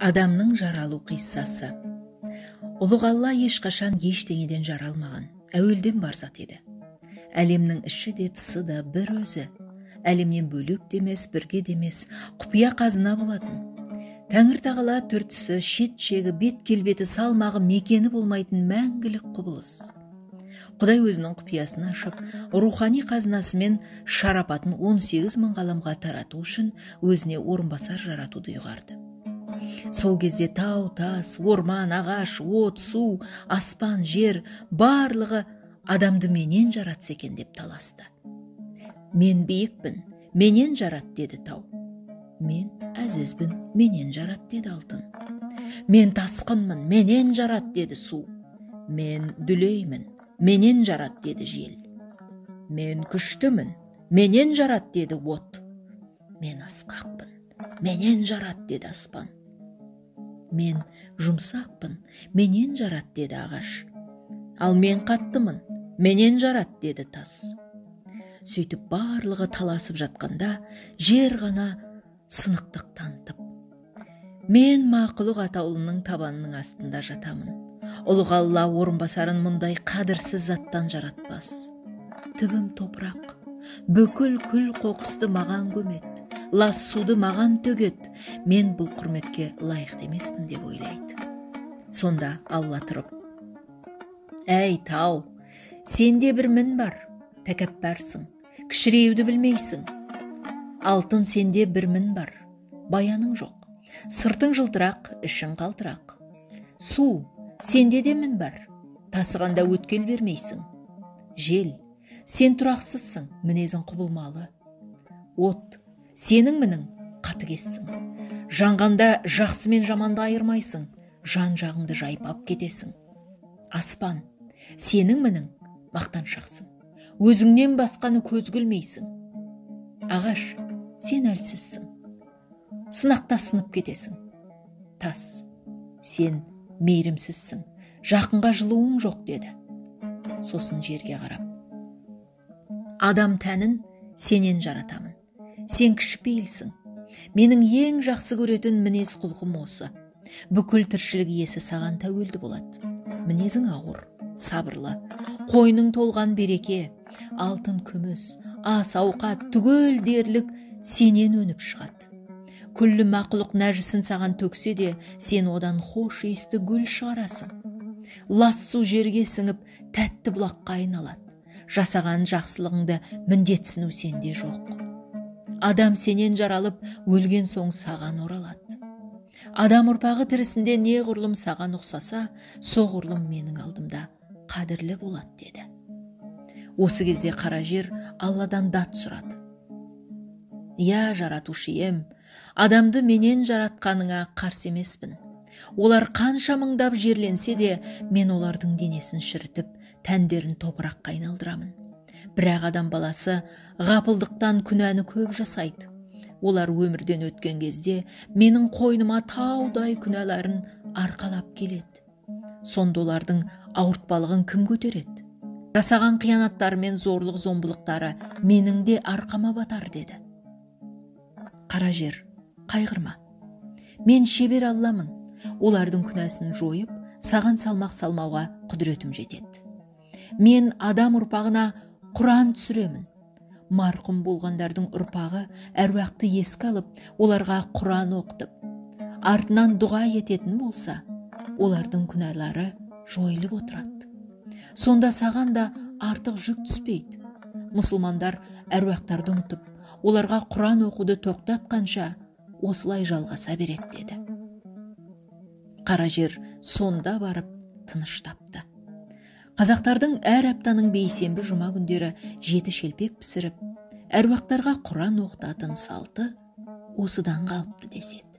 Адамның жаралу қиссасы. Ұлық Алла ешқашан ештеңеден жаралмаған, әуелден бар зат еді. Әлемнің іші де тысы да бір өзі. Әлемнен бөлек демес, бірге демес, құпия қазына болатын. Тәңір тағала түр-түсі, шет-шегі, бет келбеті, салмағы, мекені болмайтын мәңгілік құбылыс. Құдай өзінің құпиясын ашып, рухани қазынасымен шарапатын 18 мың ғаламға тарату үшін өзіне орынбасар жаратуды ұйғарды. Сол кезде тау, тас, орман, ағаш, от, су, аспан, жер барлығы адамды менен жаратса екен деп таласты. Мен биікпін, менен жарат деді тау. Мен әзізбін, менен жарат деді алтын. Мен тасқынмын, менен жарат деді су. Мен дүлеймін, менен жарат деді жел. Мен күштімін, менен жарат деді от. Мен асқақпын, менен жарат деді аспан. Мен жұмсақпын, менен жарат деді ағаш. Ал мен қаттымын, менен жарат деді тас. Сөйтіп барлығы таласып жатқанда жер ғана сынықтық танытып. Мен мақұлық атаулының табанының астында жатамын. Ұлық Алла орынбасарын мұндай қадірсіз заттан жаратпас. Түбім топырақ, бүкіл күл қоқысты маған көмет, лас суды маған төгет, мен бұл құрметке лайықты емеспін деп ойлайды. Сонда Алла тұрып: әй тау, сенде бір мін бар, тәкаппарсың, кішіреуді білмейсің. Алтын, сенде бір мін бар, баяның жоқ, сыртың жылтырақ, ішің қалтырақ. Су, сенде де мін бар, тасығанда өткел бермейсің. Жел, сен тұрақсызсың, мінезің құбылмалы. От, сенің мінің қатыгессің. Жанғанда жақсы мен жаманды айырмайсың, жан жағыңды жайпап кетесің. Аспан, сенің мінің мақтаншақсың. Өзіңнен басқаны көз көрмейсің. Ағаш, сен әлсізсің. Сынақта сынып кетесің. Тас, сен мейірімсізсің. Жақынға жылуың жоқ деді. Сосын жерге қарап: адам тәнін сенен жаратамын. Сен кішіпейілсің. Менің ең жақсы көретін мінез құлқым осы. Бүкіл тіршілік иесі саған тәуелді болады. Мінезің ауыр, сабырлы, қойның толған береке, алтын күміс, ас ауқат, түгел дерлік сенен өніп шығады. Күллі мақұлық нәжісін саған төксе де, сен одан хош иісті гүл шығарасың. Лас су жерге сіңіп, тәтті бұлаққа айналады. Жасаған жақсылығыңды міндетсіну сенде жоқ. Адам сенен жаралып, өлген соң саған оралады. Адам ұрпағы тірісінде неғұрлым саған ұқсаса, соғұрлым менің алдымда қадірлі болады деді. Осы кезде қара жер Алладан дат сұрады: я жаратушы ем, адамды менен жаратқаныңа қарсы емеспін. Олар қанша мыңдап жерленсе де, мен олардың денесін шірітіп, тәндерін топыраққа айналдырамын. Бірақ адам баласы ғапылдықтан күнәні көп жасайды. Олар өмірден өткен кезде менің қойныма таудай күнәларын арқалап келеді. Сонда олардың ауыртпалығын кім көтереді? Жасаған қиянаттары мен зорлық зомбылықтары менің де арқама батар деді. Қара жер, қайғырма. Мен шебер Алламын. Олардың күнәсін жойып, саған салмақ салмауға құдіретім жетеді. Мен адам ұрпағына Құран түсіремін. Марқұм болғандардың ұрпағы әруақты еске алып, оларға Құран оқытып, артынан дұға ететін болса, олардың күнәлары жойылып отырады. Сонда саған да артық жүк түспейді. Мұсылмандар әруақтарды ұмытып, оларға Құран оқуды тоқтатқанша осылай жалғаса береді деді. Қара жер сонда барып тыныш тапты. Қазақтардың әр аптаның бейсенбі жұма күндері 7 шелпек пісіріп, әруақтарға Құран оқытатын салты осыдан қалыпты деседі.